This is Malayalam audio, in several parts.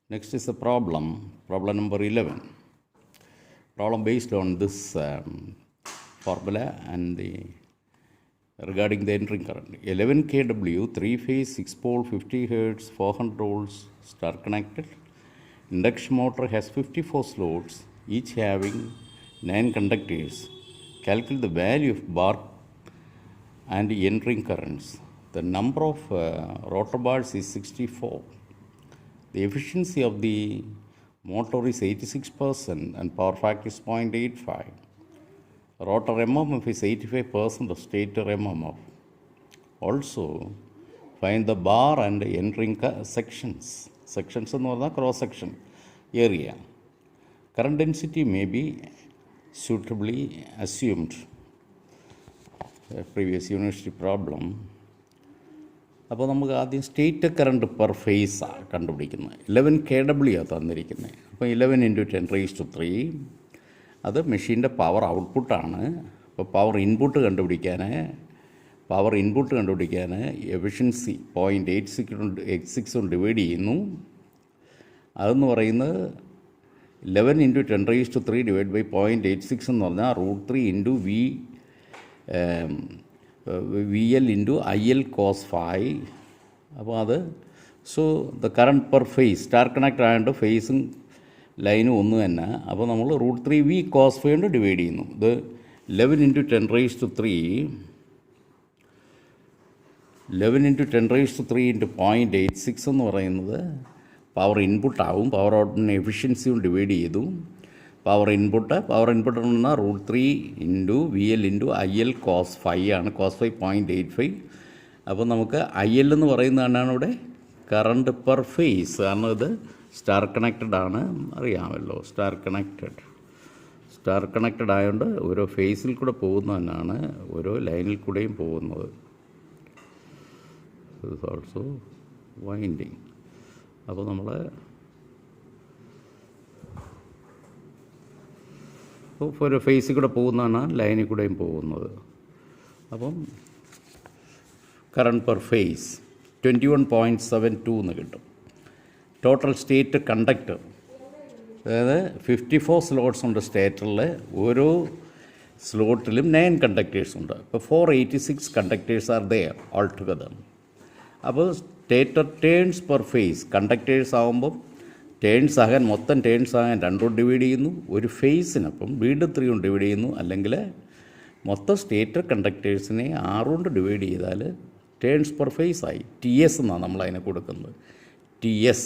Next is a problem number 11. Problem based on this formula and regarding the entering current. 11 kW, 3-phase, 6-pole, 50 Hz, 400 volts, star connected. Induction motor has 54 slots, each having 9 conductors. Calculate the value of bar and entering currents. The number of rotor bars is 64. The efficiency of the motor is 86% and power factor is 0.85. Rotor MMF is 85% of stator MMF. Also, find the bar and entering sections. Sections എന്ന് പറഞ്ഞാൽ cross section area. Current density may be suitably assumed. A previous university problem. അപ്പോൾ നമുക്ക് ആദ്യം സ്റ്റേറ്റ് കറണ്ട് പെർ ഫേസാണ് കണ്ടുപിടിക്കുന്നത്. 11 kW ആണ് തന്നിരിക്കുന്നത്. അപ്പോൾ 11 × 10⁻³ അത് മെഷീൻ്റെ പവർ ഔട്ട്പുട്ടാണ്. അപ്പോൾ പവർ ഇൻപുട്ട് കണ്ടുപിടിക്കാൻ എഫിഷ്യൻസി 0.86 കൊണ്ട് ഡിവൈഡ് ചെയ്യുന്നു. അതെന്ന് പറയുന്നത് 11 × 10⁻³ ഡിവൈഡ് ബൈ 0.86 എന്ന് പറഞ്ഞാൽ √3 × VL × IL cos phi. അപ്പോൾ അത് the current per phase star connect ആയതുകൊണ്ട് ഫേസും ലൈനും ഒന്ന് തന്നെ. അപ്പോൾ നമ്മൾ √3 V cos phi കൊണ്ട് ഡിവൈഡ് ചെയ്യുന്നു. ഇത് 11 × 10⁻³ 0.86 എന്ന് പറയുന്നത് പവർ ഇൻപുട്ടാവും. പവർ ഔട്ട്പുട്ടിന് എഫിഷ്യൻസി കൊണ്ട് ഡിവൈഡ് ചെയ്തു. പവർ ഇൻപുട്ട് എന്ന് പറഞ്ഞാൽ √3 × VL × IL cos phi ആണ്. cos phi 0.85. അപ്പോൾ നമുക്ക് IL എന്ന് പറയുന്നതാണ് ഇവിടെ കറണ്ട് പെർ ഫേസ്. കാരണം ഇത് സ്റ്റാർ കണക്റ്റഡ് ആണ്, അറിയാമല്ലോ. സ്റ്റാർ കണക്റ്റഡ് ആയതുകൊണ്ട് ഓരോ ഫേസിൽ കൂടെ പോകുന്നതന്നെയാണ് ഓരോ ലൈനിൽ കൂടെയും പോകുന്നത്. It's also winding. അപ്പോൾ നമ്മൾ ഒരു ഫേസിൽ കൂടെ പോകുന്നതാണ് ലൈനിൽ കൂടെയും പോകുന്നത്. അപ്പം കറണ്ട് പെർ ഫേസ് 21.72 എന്ന് കിട്ടും. ടോട്ടൽ സ്റ്റേറ്റ് കണ്ടക്ടർ, അതായത് 54 സ്ലോട്ട്സ് ഉണ്ട് സ്റ്റേറ്ററിൽ. ഓരോ സ്ലോട്ടിലും 9 കണ്ടക്ടേഴ്സ് ഉണ്ട്. ഇപ്പോൾ 486 conductors are there all together. അപ്പോൾ stator turns per phase conductors ആകുമ്പം മൊത്തം ടേൺസ് ആകാൻ 2 കൊണ്ട് ഡിവൈഡ് ചെയ്യുന്നു. ഒരു ഫേസിനപ്പം വീണ്ടും 3 കൊണ്ട് ഡിവൈഡ് ചെയ്യുന്നു. അല്ലെങ്കിൽ മൊത്തം സ്റ്റേറ്റർ കണ്ടക്ടേഴ്സിനെ 6 കൊണ്ട് ഡിവൈഡ് ചെയ്താൽ ടേൺസ് പെർ ഫേസ് ആയി. TS എന്നാണ് നമ്മളതിനെ കൊടുക്കുന്നത്. TS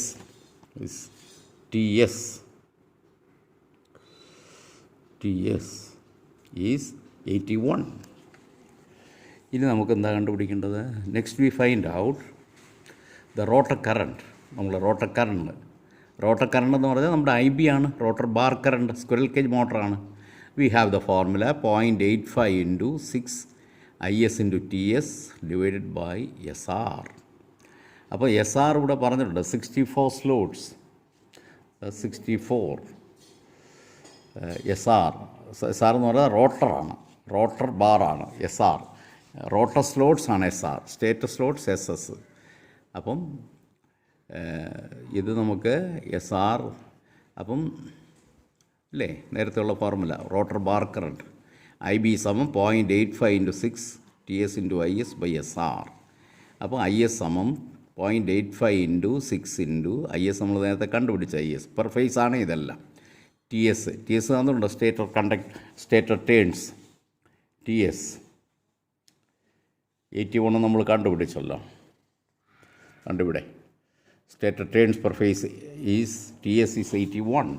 is 81. ഇനി നമുക്ക് എന്താ കണ്ടുപിടിക്കേണ്ടത്? Next we find out the rotor current. Rotor current എന്ന് പറഞ്ഞാൽ നമ്മുടെ IB ആണ്. Rotor bar current squirrel cage മോട്ടറാണ്. We have the formula 0.85 × 6 IS × TS divided by SR. അപ്പോൾ SR ഇവിടെ പറഞ്ഞിട്ടുണ്ട് 64 സ്ലോട്ട്സ്. 64 SR എന്ന് പറഞ്ഞാൽ റോട്ടറാണ്, റോട്ടർ ബാറാണ് SR. റോട്ടർ സ്ലോട്ട്സ് ആണ് SR, സ്റ്റേറ്റർ സ്ലോട്ട്സ് SS. അപ്പം ഇത് നമുക്ക് SR, അപ്പം അല്ലേ നേരത്തെയുള്ള formula rotor bar current IB = 0.85 × 6 TS × IS / SR. അപ്പോൾ IS = 0.85 × 6 × IS നമ്മൾ നേരത്തെ കണ്ടുപിടിച്ച IS പെർ ഫേസ് ആണ് ഇതെല്ലാം. TS തന്നിട്ടുണ്ട് സ്റ്റേറ്റർ ടേൺസ്. TS 81 നമ്മൾ കണ്ടുപിടിച്ചല്ലോ. കണ്ടുപിടെ stator turns per phase TS is 81.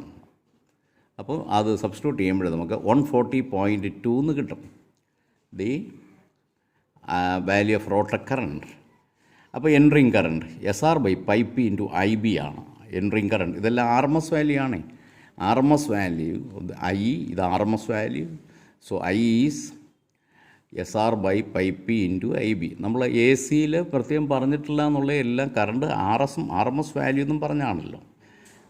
അപ്പോൾ അത് സബ്സ്റ്റിറ്റ്യൂട്ട് ചെയ്യുമ്പോൾ നമുക്ക് 140.2 എന്ന് കിട്ടും. The value of rotor current. അപ്പോൾ എൻട്രിങ് കറണ്ട് SR/πp × IB ആണ് എൻട്രിങ് കറണ്ട്. ഇതെല്ലാം RMS വാല്യൂ ആണ്. RMS വാല്യൂ ഇത് RMS value. So I is SR/πp × IB. നമ്മൾ AC-യിൽ പ്രത്യേകം പറഞ്ഞിട്ടില്ല എന്നുള്ള എല്ലാം കറണ്ട് RMS വാല്യൂ എന്നും പറഞ്ഞാണല്ലോ.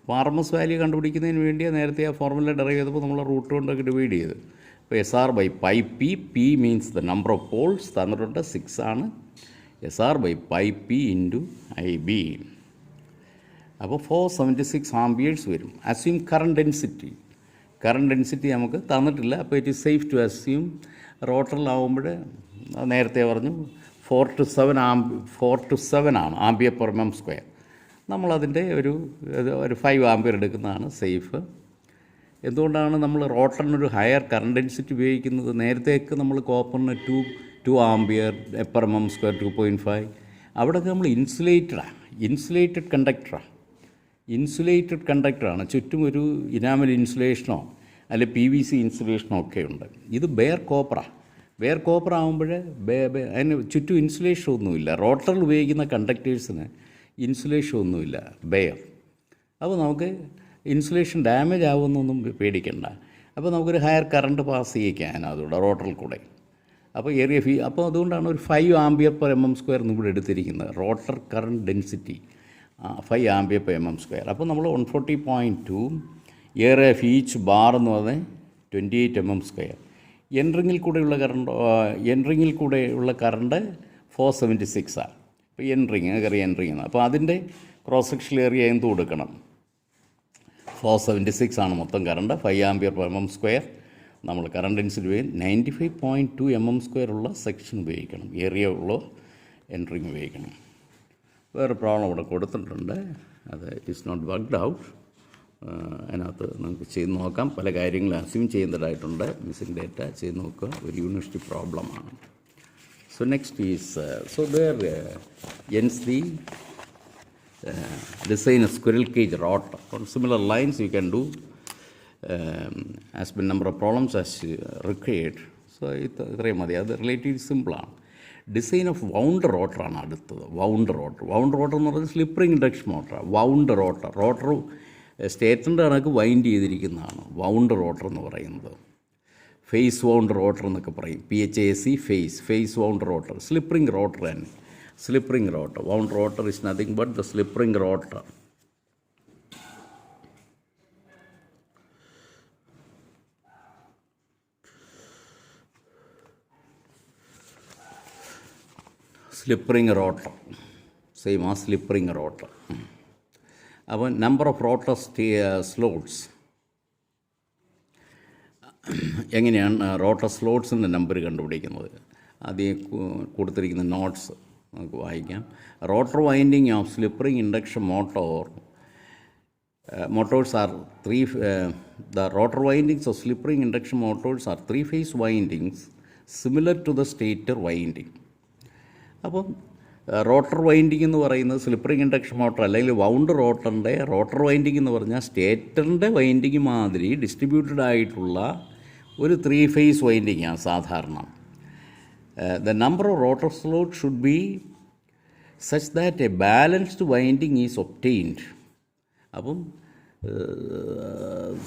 അപ്പോൾ RMS വാല്യൂ കണ്ടുപിടിക്കുന്നതിന് വേണ്ടിയാണ് നേരത്തെ ആ ഫോർമുല ഡെറൈവ് ചെയ്തപ്പോൾ നമ്മൾ റൂട്ട് കൊണ്ടൊക്കെ ഡിവൈഡ് ചെയ്ത്. അപ്പോൾ SR/πp, P means the number of Paul's തന്നിട്ടുണ്ട്, 6 ആണ്. SR/πp × IB. അപ്പോൾ 476 ആംബിയേഴ്സ് വരും. അസ്യൂം കറണ്ട് ഡെൻസിറ്റി നമുക്ക് തന്നിട്ടില്ല. അപ്പോൾ it is safe to assume റോട്ടറിലാവുമ്പോൾ നേരത്തെ പറഞ്ഞു 4 to 7 ആണ് ആംബിയർ പെർ എം സ്ക്വയർ. നമ്മളതിൻ്റെ ഒരു 5 ആംബിയർ എടുക്കുന്നതാണ് സേഫ്. എന്തുകൊണ്ടാണ് നമ്മൾ റോട്ടറിനൊരു ഹയർ കറണ്ട് ഡെൻസിറ്റി ഉപയോഗിക്കുന്നത്? നേരത്തേക്ക് നമ്മൾ കോപ്പറിന് 2 ആംബിയർ പെർ എം സ്ക്വയർ 2.5. അവിടെയൊക്കെ നമ്മൾ ഇൻസുലേറ്റഡ് കണ്ടക്ടറാണ്. ചുറ്റും ഒരു ഇനാമൽ ഇൻസുലേഷനോ അല്ലെ PVC ഇൻസുലേഷനോ ഒക്കെ ഉണ്ട്. ഇത് ബെയർ കോപ്പർ ആകുമ്പോൾ അതിന് ചുറ്റും ഇൻസുലേഷൻ ഒന്നുമില്ല. റോട്ടറിൽ ഉപയോഗിക്കുന്ന കണ്ടക്ടേഴ്സിന് ഇൻസുലേഷൻ ഒന്നുമില്ല, ബെയർ. അപ്പോൾ നമുക്ക് ഇൻസുലേഷൻ ഡാമേജ് ആവുമെന്നൊന്നും പേടിക്കണ്ട. അപ്പോൾ നമുക്കൊരു ഹയർ കറണ്ട് പാസ് ചെയ്യിക്കാൻ അതുകൂടെ റോട്ടറിൽ കൂടെ. അപ്പോൾ അപ്പോൾ അതുകൊണ്ടാണ് ഒരു 5 ആംബിയർ പെർ എം സ്ക്വയർ ഇവിടെ എടുത്തിരിക്കുന്നത്. Rotor current density 5 ampere per M square. അപ്പോൾ നമ്മൾ 140.2 ഏരിയ ഓഫ് ഈച്ച് ബാർ എന്ന് പറഞ്ഞാൽ 28 mm സ്ക്വയർ. എൻറിങ്ങിൽ കൂടെയുള്ള കറണ്ട് 476 ആണ്. ഇപ്പോൾ എൻറിങ് അപ്പോൾ അതിൻ്റെ ക്രോസ് സെക്ഷണൽ ഏരിയ എന്ത് കൊടുക്കണം? 476 ആണ് മൊത്തം current. 5 ampere per M square. നമ്മൾ കറണ്ട് ഡെൻസിറ്റി 95.2 mm സ്ക്വയർ ഉള്ള സെക്ഷൻ ഉപയോഗിക്കണം, ഏരിയ ഉള്ള എൻറിങ് ഉപയോഗിക്കണം. വേറെ പ്രോബ്ലം ഇവിടെ കൊടുത്തിട്ടുണ്ട്, അത് ഇറ്റ്സ് നോട്ട് വർക്ക്ഡ് ഔട്ട്. അതിനകത്ത് നമുക്ക് ചെയ്ത് നോക്കാം. പല കാര്യങ്ങളും അസ്യൂം ചെയ്യുന്നതായിട്ടുണ്ട്. മിസ്സിംഗ് ഡേറ്റ ചെയ്ത് നോക്കുക. ഒരു യൂണിവേഴ്സിറ്റി പ്രോബ്ലമാണ്. So next is there ends the design a squirrel cage rotor. On similar lines you can do as many number of problems as required. So ഇത്രയും മതി. അത് റിലേറ്റീവ്ലി സിമ്പിളാണ്. ഡിസൈൻ ഓഫ് വൗണ്ട് റോട്ടറാണ് അടുത്തത്. വൗണ്ട് റോട്ടർ എന്ന് പറയുന്നത് സ്ലിപ്പറിംഗ് ഇൻഡക്ഷൻ മോട്ടറാണ്. വൗണ്ട് റോട്ടർ സ്റ്റേറ്ററിൻ്റെ കണക്ക് വൈൻഡ് ചെയ്തിരിക്കുന്നതാണ് വൗണ്ട് റോട്ടർ എന്ന് പറയുന്നത്. ഫേസ് വൗണ്ട് റോട്ടർ എന്നൊക്കെ പറയും. PHAC phase wound rotor. Slip ring rotor തന്നെ. Wound rotor is nothing but the slip ring rotor. Slip ring rotor. അപ്പോൾ നമ്പർ ഓഫ് റോട്ടർ സ്ലോട്ട്സ് എങ്ങനെയാണ് റോട്ടർ സ്ലോട്ട്സിൻ്റെ നമ്പർ കണ്ടുപിടിക്കുന്നത്? ആദ്യം കൊടുത്തിരിക്കുന്ന നോട്ട്സ് നമുക്ക് വായിക്കാം. Rotor winding of slip ring induction motors are the rotor windings of slippering induction motors are 3-phase windings similar to the stator winding. അപ്പം റോട്ടർ വൈൻഡിങ് എന്ന് പറയുന്നത് സ്ലിപ്പറിംഗ് ഇൻഡക്ഷൻ മോട്ടർ അല്ലെങ്കിൽ വൗണ്ട് റോട്ടറിൻ്റെ റോട്ടർ വൈൻഡിങ് എന്ന് പറഞ്ഞാൽ സ്റ്റേറ്ററിൻ്റെ വൈൻഡിങ് മാതിരി ഡിസ്ട്രിബ്യൂട്ടഡ് ആയിട്ടുള്ള ഒരു 3-phase വൈൻഡിങ്ങാണ് സാധാരണ. The number of rotor slot should be such that A balanced winding is obtained. അപ്പം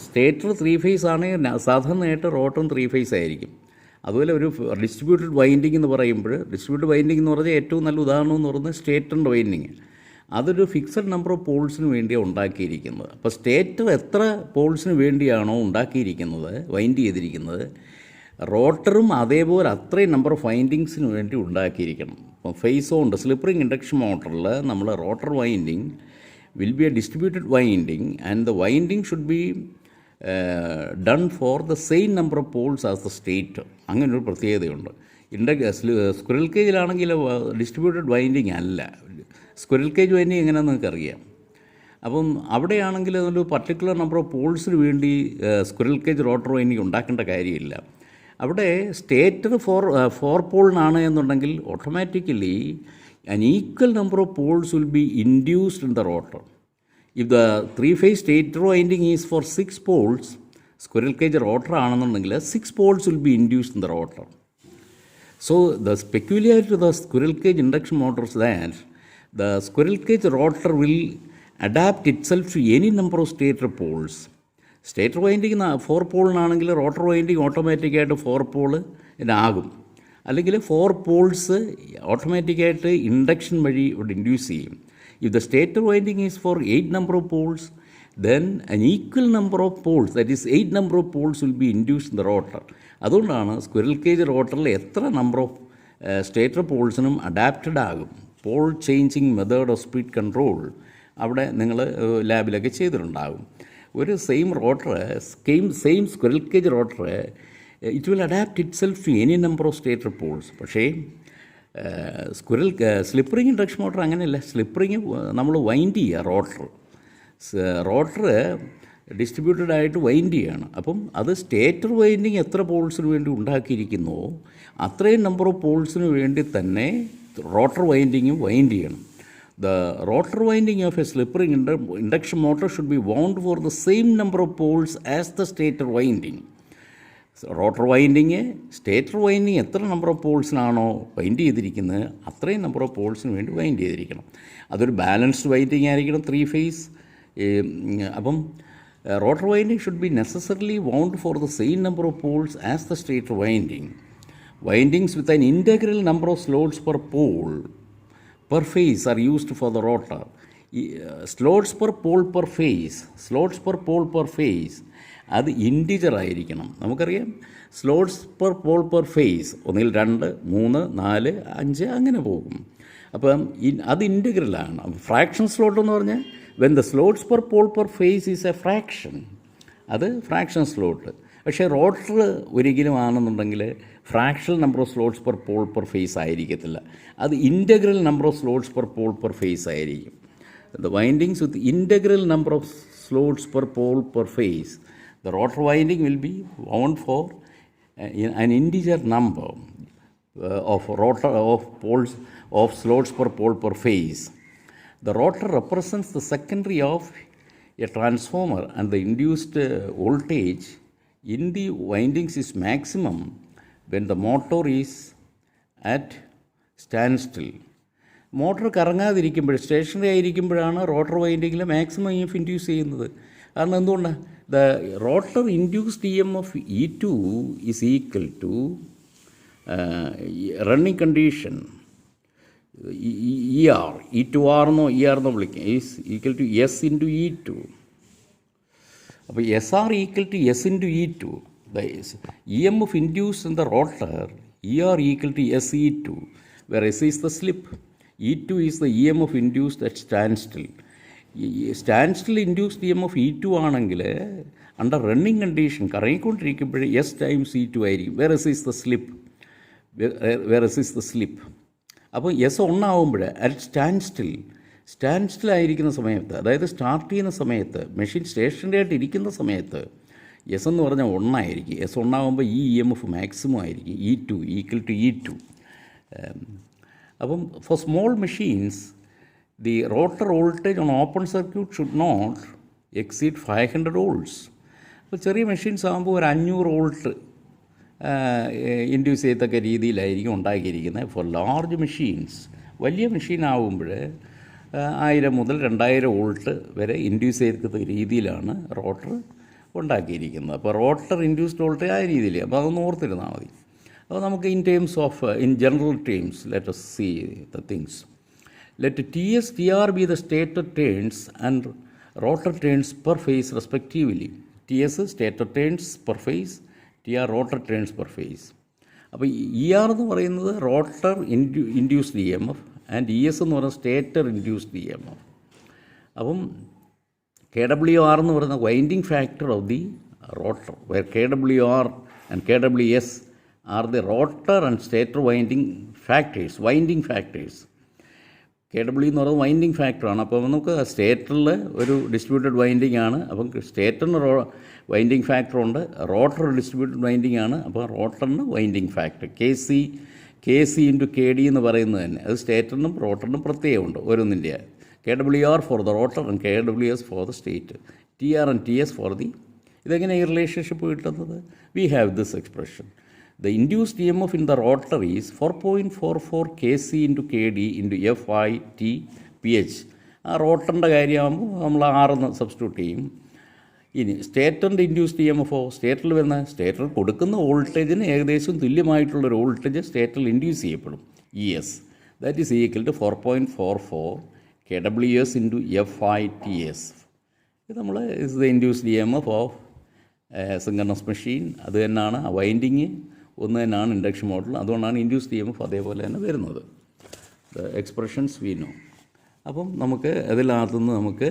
സ്റ്റേറ്റർ 3-phase ആണെങ്കിൽ സാധാരണയായിട്ട് റോട്ടറും 3-phase ആയിരിക്കും. അതുപോലെ ഒരു ഡിസ്ട്രിബ്യൂട്ടഡ് വൈൻഡിങ് എന്ന് പറയുമ്പോൾ ഡിസ്ട്രിബ്യൂട്ടഡ് വൈൻഡിങ് എന്ന് പറഞ്ഞാൽ ഏറ്റവും നല്ല ഉദാഹരണം എന്ന് പറയുന്നത് സ്റ്റേറ്ററിൻ്റെ വൈൻഡിങ്. അതൊരു ഫിക്സഡ് നമ്പർ ഓഫ് പോൾസിന് വേണ്ടിയാണ് ഉണ്ടാക്കിയിരിക്കുന്നത്. അപ്പോൾ സ്റ്റേറ്റർ എത്ര പോൾസിന് വേണ്ടിയാണോ ഉണ്ടാക്കിയിരിക്കുന്നത് വൈൻഡ് ചെയ്തിരിക്കുന്നത്, റോട്ടറും അതേപോലെ അത്രയും നമ്പർ ഓഫ് വൈൻഡിങ്സിന് വേണ്ടി ഉണ്ടാക്കിയിരിക്കണം. അപ്പോൾ ഫേസ് ഓണ്ട് സ്ലിപ്പറിംഗ് ഇൻഡക്ഷൻ മോട്ടറിൽ നമ്മൾ rotor winding will B A distributed winding and the winding should be done for the same number of poles as the stator. അങ്ങനൊരു പ്രത്യേകതയുണ്ട്. സ്ക്വിറൽ കേജിലാണെങ്കിൽ ഡിസ്ട്രിബ്യൂട്ടഡ് വൈൻഡിങ് അല്ല. സ്ക്വിറൽ കേജ് വൈൻഡിങ് എങ്ങനെയാണെന്ന് നിങ്ങൾക്കറിയാം. അപ്പം അവിടെയാണെങ്കിൽ ഒരു പർട്ടിക്കുലർ നമ്പർ ഓഫ് പോൾസിന് വേണ്ടി സ്ക്വിറൽ കേജ് റോട്ടർ വൈൻഡിങ് ഉണ്ടാക്കേണ്ട കാര്യമില്ല. അവിടെ സ്റ്റേറ്റർ 4 പോളിനാണ് എന്നുണ്ടെങ്കിൽ automatically an equal number of poles will be induced in the rotor. If the 3-phase stator winding is for 6 poles, squirrel cage rotor ആണെന്നുണ്ടെങ്കിൽ 6 poles will be induced in the rotor. So the peculiarity of the squirrel cage induction motor is that the squirrel cage rotor will adapt itself to any number of stator poles. Stator winding 4 പോളിനാണെങ്കിൽ റോട്ടർ വൈൻഡിങ് ഓട്ടോമാറ്റിക്കായിട്ട് 4 പോള് ഇതാകും. അല്ലെങ്കിൽ 4 പോൾസ് ഓട്ടോമാറ്റിക്കായിട്ട് ഇൻഡക്ഷൻ വഴി ഇവിടെ ഇൻഡ്യൂസ് ചെയ്യും. If the stator winding is for 8 number of poles, then an equal number of poles, that is 8 number of poles will be induced in the rotor. അതുകൊണ്ടാണ് സ്ക്വിറൽ കേജ് റോട്ടറിൽ എത്ര നമ്പർ ഓഫ് സ്റ്റേറ്റർ പോൾസിനും അഡാപ്റ്റഡ് ആകും. Pole changing method of speed control അവിടെ നിങ്ങൾ ലാബിലൊക്കെ ചെയ്തിട്ടുണ്ടാകും. ഒരു same rotor, same squirrel cage rotor, it will adapt itself to any number of stator poles. പക്ഷേ സ്ലിപ്പ് റിംഗ് ഇൻഡക്ഷൻ മോട്ടർ അങ്ങനെയല്ല. സ്ലിപ്പ് റിംഗ് നമ്മൾ വൈൻഡ് ചെയ്യുക. റോട്ടർ ഡിസ്ട്രിബ്യൂട്ടഡ് ആയിട്ട് വൈൻഡ് ചെയ്യുകയാണ്. അപ്പം അത് സ്റ്റേറ്റർ വൈൻഡിങ് എത്ര പോൾസിന് വേണ്ടി ഉണ്ടാക്കിയിരിക്കുന്നുവോ അത്രയും നമ്പർ ഓഫ് പോൾസിന് വേണ്ടി തന്നെ റോട്ടർ വൈൻഡിങ്ങും വൈൻഡ് ചെയ്യണം. The rotor winding of a slip ring induction motor should be wound for the same number of poles as the stator winding. Rotor winding stator winding എത്ര നമ്പർ ഓഫ് പോൾസിനാണോ വൈൻഡ് ചെയ്തിരിക്കുന്നത് അത്രയും നമ്പർ ഓഫ് പോൾസിന് വേണ്ടി വൈൻഡ് ചെയ്തിരിക്കണം. അതൊരു ബാലൻസ്ഡ് വൈൻഡിങ് ആയിരിക്കണം, 3 phase. അപ്പം rotor winding should be necessarily wound for the same number of poles as the stator winding. Windings with an integral number of slots per pole per phase are used for the rotor. Slots per pole per phase അത് ഇൻറ്റിജർ ആയിരിക്കണം. നമുക്കറിയാം slots per pole per phase ഒന്നിൽ 2, 3, 4, 5 അങ്ങനെ പോകും. അപ്പം അത് ഇൻറ്റഗ്രലാണ്. ഫ്രാക്ഷൻ സ്ലോട്ട് എന്ന് പറഞ്ഞാൽ when the slots per pole per phase is a fraction, അത് ഫ്രാക്ഷൻ സ്ലോട്ട്. പക്ഷേ റോട്ടർ ഒരിക്കലും ആണെന്നുണ്ടെങ്കിൽ fractional number of slots per pole per phase ആയിരിക്കത്തില്ല, അത് integral number of slots per pole per phase ആയിരിക്കും. The windings with integral number of slots per pole per phase, the rotor winding will be wound for an integer number of slots per pole per phase. The rotor represents the secondary of a transformer, and the induced voltage in the windings is maximum when the motor is at standstill. Motor കറങ്ങാതിരിക്കുമ്പോൾ സ്റ്റേഷനറി ആയിരിക്കുമ്പോഴാണ് റോട്ടർ വൈൻഡിങ്ങിൽ മാക്സിമം ഇ എഫ് ഇൻഡ്യൂസ് ചെയ്യുന്നത്. കാരണം എന്തുകൊണ്ടാണ്? The rotor induced E M F E2 is equal to running condition E2R എന്നോ ER എന്നോ വിളിക്കാം, is equal to S into E2. അപ്പോൾ SR equal to S into E2. The EMF induced in the rotor, ER equal to SE2, where S is the slip. E2 is the EMF induced at standstill. Standstill induced EMF E2 ആണെങ്കിൽ അണ്ടർ റണ്ണിങ് കണ്ടീഷൻ കറങ്ങിക്കൊണ്ടിരിക്കുമ്പോഴേ S ടൈംസ് E2 ആയിരിക്കും. Where S is the slip. അപ്പോൾ S ഒന്നാവുമ്പോൾ അറ്റ് സ്റ്റാൻഡ് ആയിരിക്കുന്ന സമയത്ത്, അതായത് സ്റ്റാർട്ട് ചെയ്യുന്ന സമയത്ത്, മെഷീൻ സ്റ്റേഷനറി ആയിട്ട് ഇരിക്കുന്ന സമയത്ത് എസ് എന്ന് പറഞ്ഞാൽ 1 ആയിരിക്കും. എസ് 1 ആകുമ്പോൾ ഈ ഇ എം എഫ് മാക്സിമം ആയിരിക്കും, E2 ഈക്വൽ ടു E2. അപ്പം for small machines the rotor voltage on open circuit should not exceed 500 volts. അപ്പോൾ ചെറിയ മെഷീൻസ് ആകുമ്പോൾ ഒരു 500 volt ഇൻഡ്യൂസ് ചെയ്യത്തക്ക രീതിയിലായിരിക്കും ഉണ്ടാക്കിയിരിക്കുന്നത്. ഫോർ ലാർജ് മെഷീൻസ്, വലിയ മെഷീൻ ആകുമ്പോൾ 1000 മുതൽ 2000 volt വരെ ഇൻഡ്യൂസ് ചെയ്യത്തക്ക രീതിയിലാണ് റോട്ടർ ഉണ്ടാക്കിയിരിക്കുന്നത്. അപ്പോൾ റോട്ടർ ഇൻഡ്യൂസ്ഡ് വോൾട്ടേജ് ആ രീതിയിൽ, അപ്പോൾ അതൊന്ന് ഓർത്തിരുന്നാൽ മതി. അപ്പോൾ നമുക്ക് in general terms let us see the things. Let TS TR be the stator turns and rotor turns per phase respectively. TS stator turns per phase, TR rotor turns per phase. അപ്പോൾ ER എന്ന് പറയുന്നത് rotor induced E M F and ES എന്ന് പറയുന്നത് stator induced E M F. അപ്പം KWR എന്ന് പറയുന്ന winding factor of the rotor, where KWR and KWS are the rotor and stator winding factors. KW എന്ന് പറയുന്നത് വൈൻഡിങ് ഫാക്ടറാണ്. അപ്പോൾ നമുക്ക് സ്റ്റേറ്ററിൽ ഒരു ഡിസ്ട്രിബ്യൂട്ടഡ് വൈൻഡിങ് ആണ്, അപ്പം സ്റ്റേറ്ററിന് വൈൻഡിങ് ഫാക്ടറുണ്ട്, റോട്ടർ ഡിസ്ട്രിബ്യൂട്ടഡ് വൈൻഡിങ് ആണ്. അപ്പോൾ റോട്ടറിന് winding factor KC into KD എന്ന് പറയുന്നത് തന്നെ, അത് സ്റ്റേറ്ററിനും റോട്ടറിനും പ്രത്യേകമുണ്ട് ഓരോന്നിൻ്റെ. KWR for the rotor and KWS for the stator, TR and TS for the. ഇതെങ്ങനെ ഈ റിലേഷൻഷിപ്പ് കിട്ടുന്നത്? We have this expression. The induced EMF in the rotor is 4.44 kc into kd into FIT PH. ആ റോട്ടറിൻ്റെ കാര്യമാകുമ്പോൾ നമ്മൾ 6 സബ്സ്റ്റിറ്റ്യൂട്ട് ചെയ്യും. ഇനി സ്റ്റേറ്ററിൻ്റെ ഇൻഡ്യൂസ്ഡ് EMF, സ്റ്റേറ്ററിൽ വരുന്ന സ്റ്റേറ്റർ കൊടുക്കുന്ന വോൾട്ടേജിന് ഏകദേശം തുല്യമായിട്ടുള്ളൊരു വോൾട്ടേജ് സ്റ്റേറ്ററിൽ ഇൻഡ്യൂസ് ചെയ്യപ്പെടും, ES. That is equal to 4.44 KWS into FITS. ഇത് നമ്മൾ is the induced EMF of synchronous machine. അത് തന്നെയാണ് ആ വൈൻഡിങ് ഒന്ന് തന്നെയാണ് ഇൻഡക്ഷൻ മോട്ടറിൽ. അതുകൊണ്ടാണ് ഇൻഡ്യൂസ്ഡ് EMF അതേപോലെ തന്നെ വരുന്നത്. The expressions we know. അപ്പം നമുക്ക് അതിനകത്തുനിന്ന് നമുക്ക്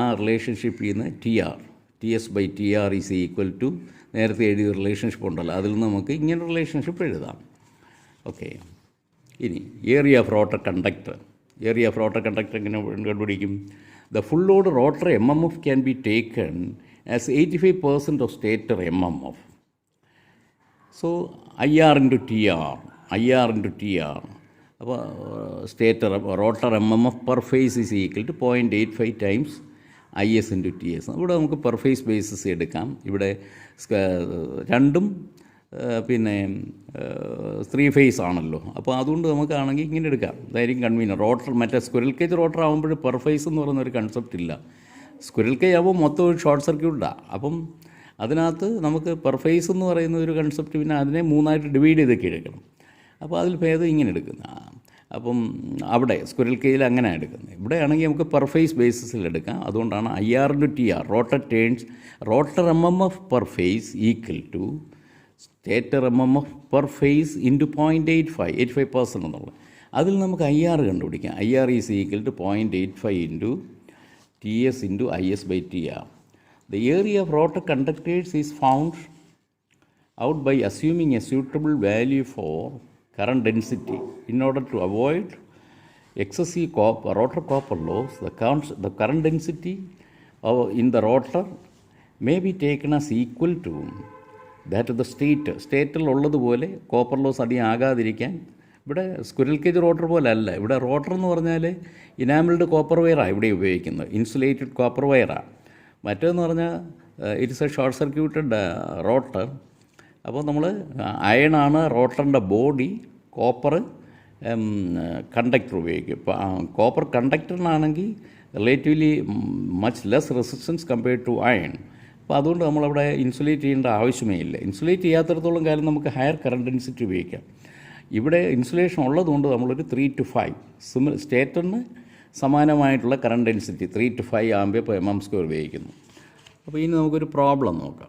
ആ റിലേഷൻഷിപ്പിൽ നിന്ന് T S by T R is equal to നേരത്തെ എഴുതിയ റിലേഷൻഷിപ്പ് ഉണ്ടല്ലോ, അതിൽ നിന്ന് നമുക്ക് ഇങ്ങനെ റിലേഷൻഷിപ്പ് എഴുതാം. ഓക്കെ. ഇനി ഏരിയ ഓഫ് റോട്ടർ കണ്ടക്ടർ എങ്ങനെ കണ്ടുപിടിക്കും? The full load rotor MMF can be taken as 85% of stator MMF. So IR into T R അപ്പോൾ stator rotor MMF per phase is equal to 0.85 times IS into TS. ഇവിടെ നമുക്ക് പെർ ഫേസ് ബേസിസ് എടുക്കാം. ഇവിടെ രണ്ടും പിന്നെ 3 ഫേസ് ആണല്ലോ, അപ്പോൾ അതുകൊണ്ട് നമുക്കാണെങ്കിൽ ഇങ്ങനെ എടുക്കാം. അതായിരിക്കും കൺവീനിയൻ. റോട്ടർ മറ്റേ സ്ക്വിറൽ കേജ് റോട്ടർ ആകുമ്പോൾ പെർ ഫേസ് എന്ന് പറയുന്ന ഒരു കൺസെപ്റ്റ് ഇല്ല. സ്ക്വിറൽ കേജ് ആകുമ്പോൾ മൊത്തം ഒരു ഷോർട്ട് സർക്യൂട്ടാണ്. അപ്പം അതിനകത്ത് നമുക്ക് പെർ ഫേസ് എന്ന് പറയുന്ന ഒരു കൺസെപ്റ്റ്, പിന്നെ അതിനെ 3ആയിട്ട് ഡിവൈഡ് ചെയ്തൊക്കെ എടുക്കണം. അപ്പോൾ അതിൽ ഭേദം ഇങ്ങനെ എടുക്കുന്ന. അപ്പം അവിടെ സ്ക്വിറൽ കേജിൽ അങ്ങനെ എടുക്കുന്നത്. ഇവിടെയാണെങ്കിൽ നമുക്ക് പെർ ഫേസ് ബേസിസിൽ എടുക്കാം. അതുകൊണ്ടാണ് IR into TR rotor MMF per phase equal to stator MMF per phase into 0.85% എന്നുള്ളത്. അതിൽ നമുക്ക് IR കണ്ടുപിടിക്കാം. IR is equal to 0.85 into TS into IS by TR. The area of rotor conductors is found out by assuming a suitable value for current density. In order to avoid excessive rotor copper loss, the current density in the rotor may be taken as equal to that of the സ്റ്റേറ്ററിലുള്ളതുപോലെ കോപ്പർ ലോസ് അധികം ആകാതിരിക്കാൻ. ഇവിടെ സ്ക്വിറൽ കേജ് റോട്ടർ പോലെ അല്ല. ഇവിടെ റോട്ടർ എന്ന് പറഞ്ഞാൽ ഇനാമിൾഡ് കോപ്പർ വയറാണ് ഇവിടെ ഉപയോഗിക്കുന്നത്, ഇൻസുലേറ്റഡ് കോപ്പർ വയറാണ്. മറ്റേതെന്ന് പറഞ്ഞാൽ it's a short circuited rotor. അപ്പോൾ നമ്മൾ അയണാണ് റോട്ടറിൻ്റെ ബോഡി, കോപ്പർ കണ്ടക്ടർ ഉപയോഗിക്കും. ഇപ്പോൾ കോപ്പർ കണ്ടക്ടറിനാണെങ്കിൽ relatively much less resistance compared to iron. അപ്പോൾ അതുകൊണ്ട് നമ്മളവിടെ ഇൻസുലേറ്റ് ചെയ്യേണ്ട ആവശ്യമേ ഇല്ല. ഇൻസുലേറ്റ് ചെയ്യാത്തിടത്തോളം കാലം നമുക്ക് ഹയർ കറണ്ട് ഡെൻസിറ്റി ഉപയോഗിക്കാം. ഇവിടെ ഇൻസുലേഷൻ ഉള്ളതുകൊണ്ട് നമ്മളൊരു 3 to 5 സ്റ്റേറ്ററിന് സമാനമായിട്ടുള്ള current density 3 to 5 ampere per mm² ഉപയോഗിക്കുന്നു. അപ്പോൾ ഇനി നമുക്കൊരു പ്രോബ്ലം നോക്കാം.